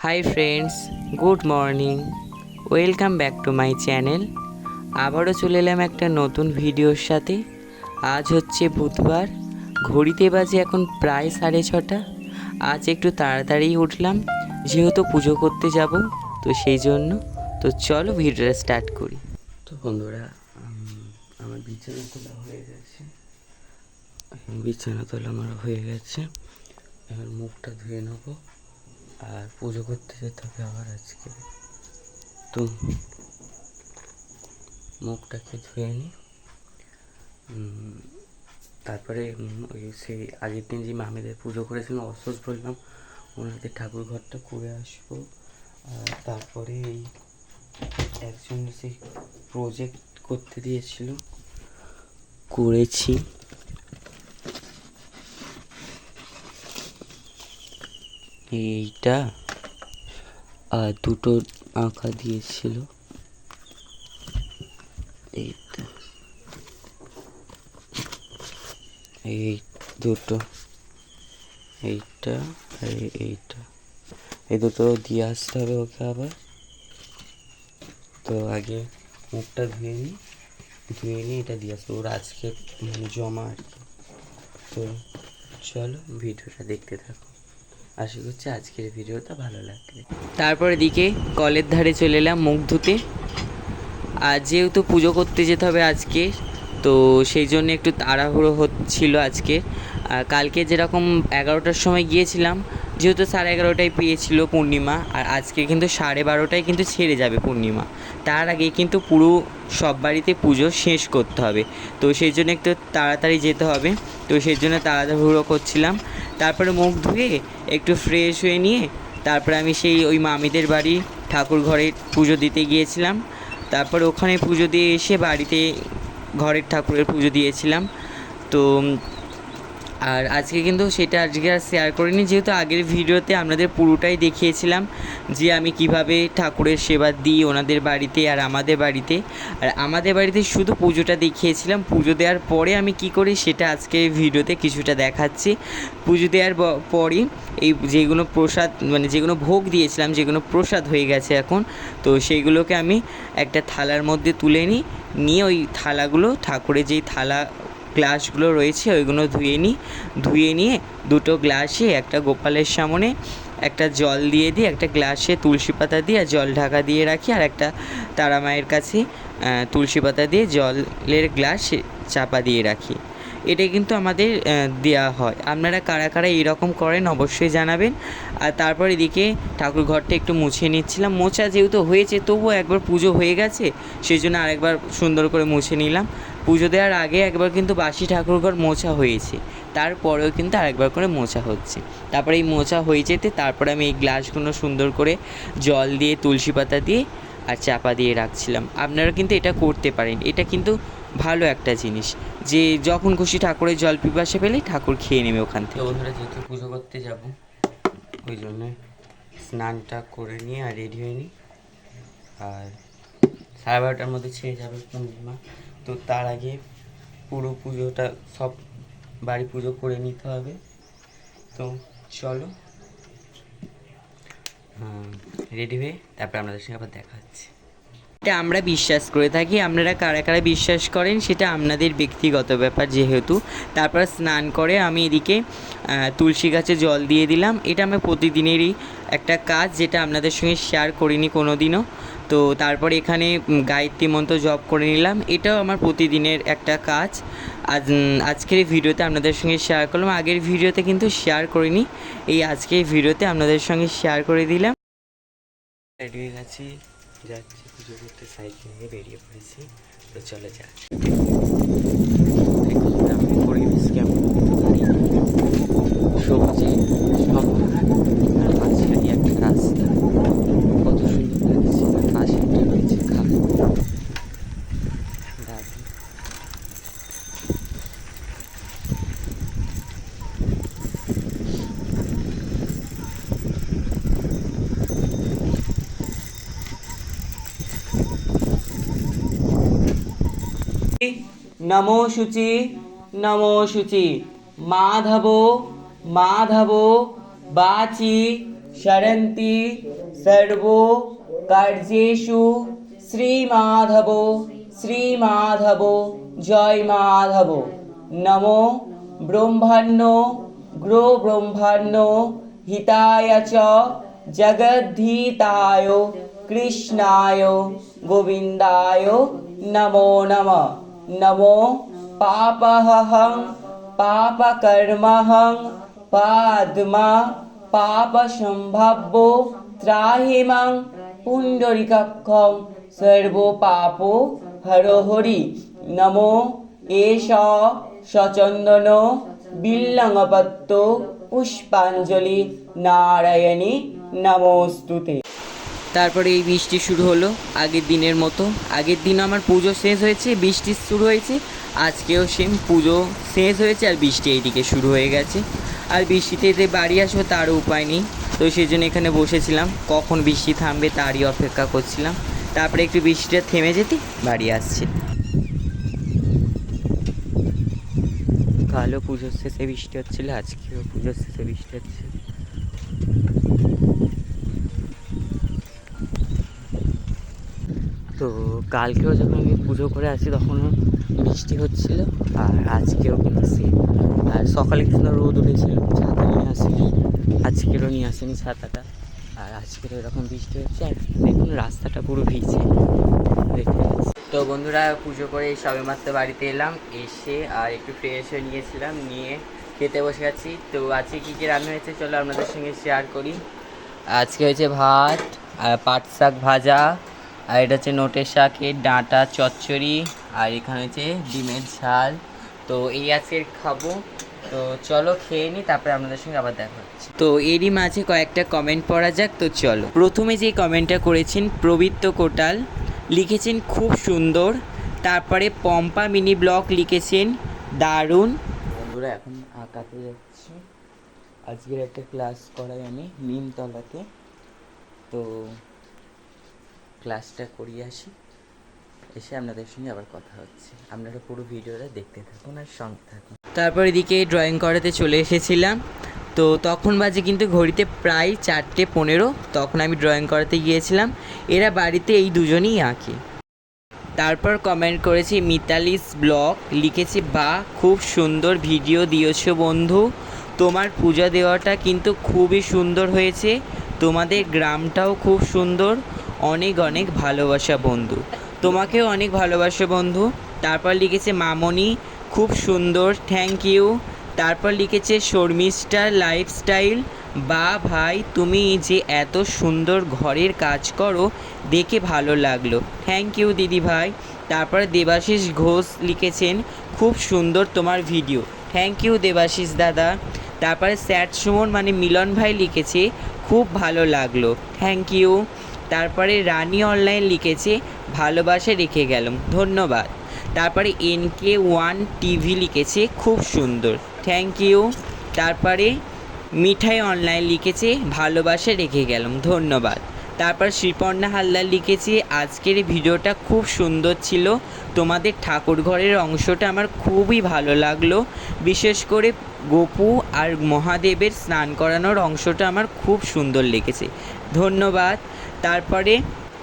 Hi friends, good morning. Welcome back to my channel. আবারও চলে এলাম একটা নতুন ভিডিওর সাথে। আজ হচ্ছে বুধবার, ঘড়িতে বাজে এখন প্রায় 6:30। আজ একটু তাড়াতাড়ি উঠলাম, যেহেতু পুজো করতে যাব, তো সেই জন্য। তো চলো ভিডিওটা স্টার্ট করি। তো বন্ধুরা, আমার বিছানা তোলা হয়ে গেছে। এবার মুখটা ধুয়ে নেবো, আর পুজো করতে যেতে হবে আবার আজকে। তো মুখটাকে ধুয়ে নিই, তারপরে ওই সেই আগের দিন যে মামিদের পুজো করেছিলাম, অসুস বললাম, ওনাদের ঠাকুর ঘরটা করে আসবো। আর তারপরে এই একজন সেই প্রজেক্ট করতে দিয়েছিল, করেছি। এইটা আর দুটো আঁকা দিয়েছিল, এইটা এই দুটো, এইটা আর এইটা, এই দুটো দিয়ে আসতে হবে ওকে আবার। তো আগে মুখটা ধুয়ে নিই এটা দিয়ে আসবো, ওর আজকে মানে জমা আর কি। তো চলো ভিডিওটা দেখতে থাকো, আশা করছি আজকের ভিডিওটা ভালো লাগবে। তারপরে দিকে কলের ধারে চলে এলাম মুখ ধুতে। আর যেহেতু পুজো করতে যেতে হবে আজকে, তো সেই জন্য একটু তাড়াহুড়ো হচ্ছিল আজকে। কালকে যেরকম 11টার সময় গিয়েছিলাম, যেহেতু 11:30টায় পেয়েছিল পূর্ণিমা, আর আজকে কিন্তু 12:30টায় কিন্তু ছেড়ে যাবে পূর্ণিমা। তার আগে কিন্তু পুরো সব বাড়িতে পুজো শেষ করতে হবে, তো সেই জন্য একটু তাড়াতাড়ি যেতে হবে। তো সেই জন্য তাড়াহুড়ো করছিলাম। তারপরে মুখ ধুয়ে একটু ফ্রেশ হয়ে নিয়ে তারপরে আমি সেই ওই মামিদের বাড়ি ঠাকুর ঘরে পুজো দিতে গিয়েছিলাম। তারপর ওখানে পুজো দিয়ে এসে বাড়িতে ঘরের ঠাকুরের পুজো দিয়েছিলাম। তো আর আজকে কিন্তু সেটা আজকে আর শেয়ার করিনি, যেহেতু আগের ভিডিওতে আপনাদের পুরোটাই দেখিয়েছিলাম যে আমি কিভাবে ঠাকুরের সেবা দিই ওনাদের বাড়িতে আর আমাদের বাড়িতে। আর আমাদের বাড়িতে শুধু পুজোটা দেখিয়েছিলাম, পুজো দেওয়ার পরে আমি কি করি সেটা আজকে ভিডিওতে কিছুটা দেখাচ্ছি। পুজো দেওয়ার পরই এই যেগুলো প্রসাদ, মানে যেগুলো ভোগ দিয়েছিলাম, যেগুলো প্রসাদ হয়ে গেছে এখন, তো সেইগুলোকে আমি একটা থালার মধ্যে তুলে নিয়ে ওই থালাগুলো, ঠাকুরের যেই থালা গ্লাসগুলো রয়েছে ওইগুলো ধুয়ে নিয়ে দুটো গ্লাসে একটা গোপালের সামনে একটা জল দিয়ে দিই, একটা গ্লাসে তুলসী পাতা দিয়ে আর জল ঢাকা দিয়ে রাখি, আর একটা তারা মায়ের কাছে তুলসী পাতা দিয়ে জলের গ্লাস চাপা দিয়ে রাখি। এটা কিন্তু আমাদের দেওয়া হয়। আপনারা কারা কারা এরকম করেন অবশ্যই জানাবেন। আর তারপর এদিকে ঠাকুর ঘরটা একটু মুছে নিচ্ছিলাম। মোছা যেহেতু হয়েছে, তবুও একবার পুজো হয়ে গেছে, সেই জন্য আরেকবার সুন্দর করে মুছে নিলাম। পুজো দেওয়ার আগে একবার কিন্তু বাসি ঠাকুরঘর মোছা হয়েছে, তারপরেও কিন্তু আরেকবার করে মোছা হচ্ছে। তারপরে এই মোছা হয়ে যেতে তারপরে আমি এই গ্লাসগুলো সুন্দর করে জল দিয়ে তুলসী পাতা দিয়ে আর চাপা দিয়ে রাখছিলাম। আপনারা কিন্তু এটা করতে পারেন, এটা কিন্তু ভালো একটা জিনিস, যে যখন খুশি ঠাকুরের জল পিপাসা পেলে ঠাকুর খেয়ে নেবে ওখান থেকে। বন্ধুরা, যেহেতু পুজো করতে যাব, ওই জন্য স্নানটা করে নিয়ে আর রেডি হয়ে নিই। আর 12:30টার মধ্যে ছেড়ে যাবে পূর্ণিমা, তো তার আগে পুরো পুজোটা সব বাড়ি পুজো করে নিতে হবে। তো চলো রেডি হয়ে তারপর আপনাদের সঙ্গে আবার দেখা হচ্ছে। এটা আমরা বিশ্বাস করে থাকি, আপনারা কারা কারা বিশ্বাস করেন সেটা আপনাদের ব্যক্তিগত ব্যাপার যেহেতু। তারপর স্নান করে আমি এদিকে তুলসী গাছে জল দিয়ে দিলাম। এটা আমার প্রতিদিনেরই একটা কাজ, যেটা আপনাদের সঙ্গে শেয়ার করিনি কোনো দিনও। তো তারপরে এখানে গায়ত্রী মন্ত্র জপ করে নিলাম, এটাও আমার প্রতিদিনের একটা কাজ। আজকের এই ভিডিওতে আপনাদের সঙ্গে শেয়ার করলাম, আগের ভিডিওতে কিন্তু শেয়ার করিনি, এই আজকের ভিডিওতে আপনাদের সঙ্গে শেয়ার করে দিলাম। রেডি হয়ে গেছি, যাচ্ছি পুজো করতে, সাইকেল নিয়ে বেরিয়ে পড়েছি। তো চলে যাক। পরিবেশ কেমন, সবজি সব, আর মাঝখানে একটা রাস্তা, কত সুন্দর লাগছে। পাশে একটা রয়েছে খাল, দারুণ। নমো শুচি, নমো শুচি, মাধব মাধব বাচি शरन्ति सर्वो कार्येषु श्रीमाधव श्रीमाधव जय माधव। नमो ब्रह्मण्यो ग्रो ब्रह्मण्यो हिताय च जगद्धिताय कृष्णाय गोविन्दाय नमो नमः। नमो पापहं पापकर्महं पाद्मा पापसम्भवो त्राहि मां पुण्डरीकाक्षं सर्वपापो हरहरि। नमो एष सचन्दन बिल्लङ्गपत्रो पुष्पाञ्जलि नारायणी नमोस्तुते। তারপরে এই বৃষ্টি শুরু হলো আগের দিনের মতো। আগের দিন আমার পুজো শেষ হয়েছে, বৃষ্টি শুরু হয়েছে। আজকেও সেম, পুজো শেষ হয়েছে আর বৃষ্টি এইদিকে শুরু হয়ে গেছে। আর বৃষ্টিতে যে বাড়ি আসবো তারও উপায় নেই, তো সেই জন্য এখানে বসেছিলাম, কখন বৃষ্টি থামবে তারই অপেক্ষা করছিলাম। তারপরে একটু বৃষ্টিটা থেমে যেতে বাড়ি আসছে। কালও পুজোর শেষে বৃষ্টি হচ্ছিলো, আজকেও পুজোর শেষে বৃষ্টি হচ্ছে। তো কালকেও যখন আমি পুজো করে আসি তখনও বৃষ্টি হচ্ছিল, আর আজকেও কিন্তু সেম। আর সকালে কিন্তু রোদ উঠেছিল, ছাতা নিয়ে আসিনি, আজকেরও নিয়ে আসেনি ছাতাটা। আর আজকের এরকম বৃষ্টি হচ্ছে, আর দেখুন রাস্তাটা পুরো ভিজে দেখতে পাচ্ছি। তো বন্ধুরা, পুজো করে সবে মাত্র বাড়িতে এলাম, এসে আর একটু ফ্রেশ হয়ে নিয়েছিলাম, নিয়ে খেতে বসে গেছি। তো আজকে কী কী রান্না হয়েছে চলো আপনাদের সঙ্গে শেয়ার করি। আজকে হয়েছে ভাত, পাট শাক ভাজা, আর এটা হচ্ছে নোটের শাকের ডাঁটা চচ্চড়ি, আর এখানে হচ্ছে ডিমের ঝাল। তো এই আজকে খাবো, তো চলো খেয়ে নিই, তারপরে আপনাদের সঙ্গে আবার দেখা হচ্ছে। তো এরই মাঝে কয়েকটা কমেন্ট পড়া যাক। তো চলো, প্রথমে যে কমেন্টটা করেছেন প্রবৃত্ত কোটাল, লিখেছেন খুব সুন্দর। তারপরে পম্পা মিনি ব্লগ লিখেছেন দারুণ। বন্ধুরা এখন আঁকাতে যাচ্ছি, আজকের একটা ক্লাস করাই আমি নিমতলাতে, তো ক্লাসটা করিয়ে আসি, এসে আপনাদের সঙ্গে আবার কথা হচ্ছে। আপনারা পুরো ভিডিওটা দেখতে থাকুন আর সঙ্গে থাকুন। তারপর এদিকে ড্রয়িং করাতে চলে এসেছিলাম, তো তখন বাজে কিন্তু ঘড়িতে প্রায় 4:15, তখন আমি ড্রয়িং করাতে গিয়েছিলাম। এরা বাড়িতে এই দুজনেই আঁকে। তারপর কমেন্ট করেছি মিতালিস ব্লগ, লিখেছি বা খুব সুন্দর ভিডিও দিয়েছো বন্ধু, তোমার পূজা দেওয়াটা কিন্তু খুবই সুন্দর হয়েছে, তোমাদের গ্রামটাও খুব সুন্দর, অনেক অনেক ভালোবাসা বন্ধু। তোমাকেও অনেক ভালোবাসা বন্ধু। তারপর লিখেছে মামনি খুব সুন্দর, থ্যাংক ইউ। তারপর লিখেছে শর্মিষ্ঠার লাইফস্টাইল, বা ভাই তুমি যে এত সুন্দর ঘরের কাজ করো দেখে ভালো লাগলো, থ্যাংক ইউ দিদি ভাই। তারপর দেবাশিস ঘোষ লিখেছেন খুব সুন্দর তোমার ভিডিও, থ্যাংক ইউ দেবাশিস দাদা। তারপরে স্যাট সুমন মানে মিলন ভাই লিখেছে খুব ভালো লাগলো, থ্যাংক ইউ। তারপরে রানী অনলাইন লিখেছে ভালোবাসা রেখে গেলাম, ধন্যবাদ। তারপরে NK1 টিভি লিখেছে খুব সুন্দর, থ্যাংক ইউ। তারপরে মিঠাই অনলাইন লিখেছে ভালোবাসা রেখে গেলাম, ধন্যবাদ। তারপর শ্রীপর্ণা হালদার লিখেছে আজকের ভিডিওটা খুব সুন্দর ছিল, তোমাদের ঠাকুর ঘরের অংশটা আমার খুবই ভালো লাগলো, বিশেষ করে গোপু আর মহাদেবের স্নান করানোর অংশটা আমার খুব সুন্দর লেগেছে, ধন্যবাদ। তারপরে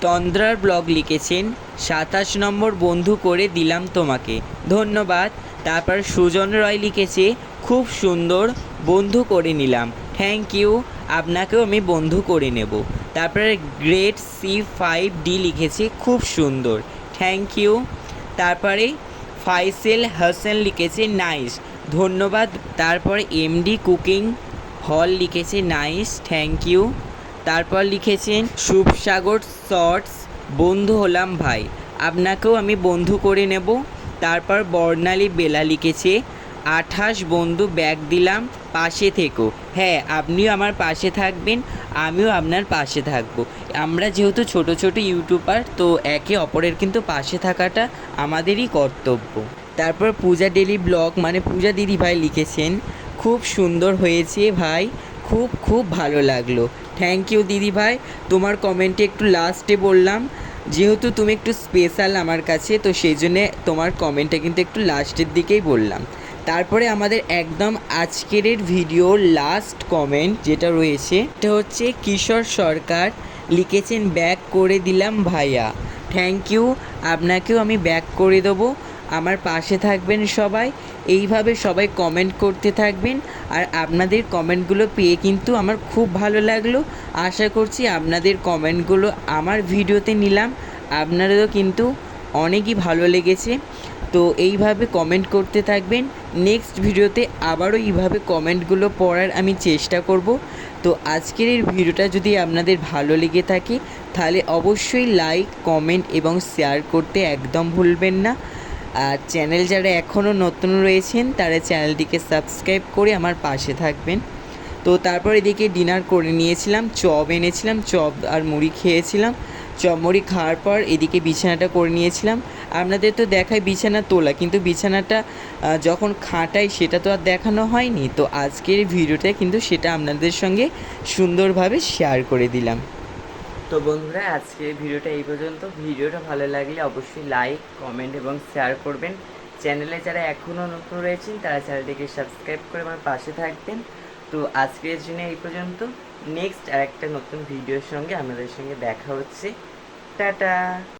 তন্দ্রার ব্লগ লিখেছেন 27 নম্বর বন্ধু করে দিলাম তোমাকে, ধন্যবাদ। তারপর সুজন রয় লিখেছে খুব সুন্দর, বন্ধু করে নিলাম, থ্যাংক ইউ, আপনাকেও আমি বন্ধু করে নেব। তারপরে গ্রেড C5D লিখেছে খুব সুন্দর, থ্যাংক ইউ। তারপরে ফাইসেল হাসান লিখেছে নাইস, ধন্যবাদ। তারপর MD কুকিং হল লিখেছে নাইস, থ্যাংক ইউ। তারপর লিখেছেন শুভসাগর শর্টস, বন্ধু হলাম ভাই, আপনাকেও আমি বন্ধু করে নেব। তারপর বর্ণালী বেলা লিখেছে 28 বন্ধু ব্যাগ দিলাম, পাশে থেকো, হ্যাঁ আপনিও আমার পাশে থাকবেন, আমিও আপনার পাশে থাকব, আমরা যেহেতু ছোট ছোট ইউটিউবার, তো একে অপরের কিন্তু পাশে থাকাটা আমাদেরই কর্তব্য। তারপর পূজা ডেলি ব্লগ মানে পূজা দিদি ভাই লিখেছেন খুব সুন্দর হয়েছে ভাই, খুব খুব ভালো লাগলো, থ্যাংক ইউ দিদি ভাই। তোমার কমেন্টে একটু লাস্টে বললাম, যেহেতু তুমি একটু স্পেশাল আমার কাছে, তো সেই জন্যে তোমার কমেন্টটা কিন্তু একটু লাস্টের দিকেই বললাম। তারপরে আমাদের একদম আজকের ভিডিওর লাস্ট কমেন্ট যেটা রয়েছে এটা হচ্ছে কিশোর সরকার লিখেছেন, ব্যাক করে দিলাম ভাইয়া, থ্যাংক ইউ, আপনাকেও আমি ব্যাক করে দেবো। আমার পাশে থাকবেন সবাই, এইভাবে সবাই কমেন্ট করতে থাকবেন। আর আপনাদের কমেন্টগুলো পেয়ে কিন্তু আমার খুব ভালো লাগলো। আশা করছি আপনাদের কমেন্টগুলো আমার ভিডিওতে নিলাম আপনাদেরও কিন্তু অনেকই ভালো লেগেছে। তো এইভাবে কমেন্ট করতে থাকবেন, নেক্সট ভিডিওতে আবারও এইভাবে কমেন্টগুলো পড়ার আমি চেষ্টা করব। তো আজকের এই ভিডিওটা যদি আপনাদের ভালো লেগে থাকে তাহলে অবশ্যই লাইক, কমেন্ট এবং শেয়ার করতে একদম ভুলবেন না। আর চ্যানেল যারা এখনও নতুন রয়েছেন তারা চ্যানেলটিকে সাবস্ক্রাইব করে আমার পাশে থাকবেন। তো তারপর এদিকে ডিনার করে নিয়েছিলাম, চপ এনেছিলাম, চপ আর মুড়ি খেয়েছিলাম। চপ মুড়ি খাওয়ার পর এদিকে বিছানাটা করে নিয়েছিলাম। আপনাদের তো দেখাই বিছানা তোলা, কিন্তু বিছানাটা যখন খাটাই সেটা তো আর দেখানো হয়নি। তো আজকের ভিডিওটা কিন্তু সেটা আপনাদের সঙ্গে সুন্দরভাবে শেয়ার করে দিলাম। তো বন্ধুরা, আজকের ভিডিওটা এই পর্যন্ত। ভিডিওটা ভালো লাগলে অবশ্যই লাইক, কমেন্ট এবং শেয়ার করবেন। চ্যানেলে যারা এখনও নতুন রয়েছেন তারা চ্যানেলটিকে সাবস্ক্রাইব করে আমার পাশে থাকবেন। তো আজকের জন্য এই পর্যন্ত। নেক্সট আরেকটা নতুন ভিডিওর সঙ্গে আপনাদের সঙ্গে দেখা হচ্ছে। টাটা।